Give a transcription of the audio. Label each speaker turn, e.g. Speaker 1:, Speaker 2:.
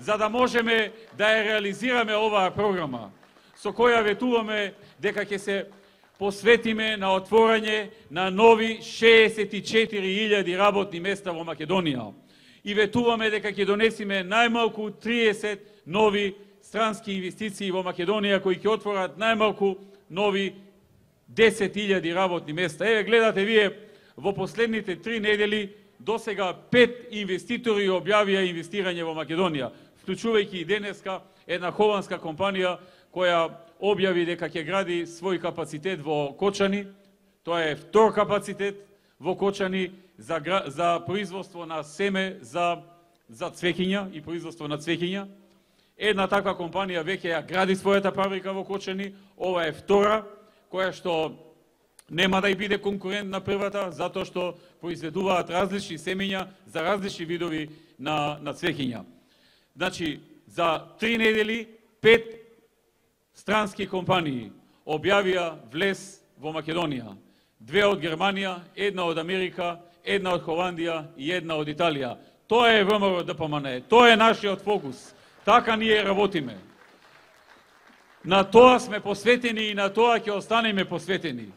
Speaker 1: за да можеме да ја реализираме оваа програма, со која ветуваме дека ќе се посветиме на отворање на нови 64.000 работни места во Македонија. И ветуваме дека ќе донесиме најмалку 30 нови странски инвестиции во Македонија, кои ќе отворат најмалку нови 10.000 работни места. Еве, гледате вие, во последните 3 недели досега 5 инвеститори објавија инвестирање во Македонија, вклучувајќи и денеска една холандска компанија која објави дека ќе гради свој капацитет во Кочани. Тоа е втор капацитет во Кочани за производство на семе за цвеќиња и производство на цвеќиња. Една таква компанија веќе ја гради својата фабрика во Кочани, ова е втора, која што нема да и биде конкурент на првата, затоа што произведуваат различни семења за различни видови на цвеќиња. Значи, за 3 недели 5 странски компании објавија влез во Македонија. 2 од Германија, една од Америка, една од Холандија и една од Италија. Тоа е ВМРО ДПМН, тоа е нашиот фокус. Така ние работиме. На тоа сме посветени и на тоа ќе останеме посветени.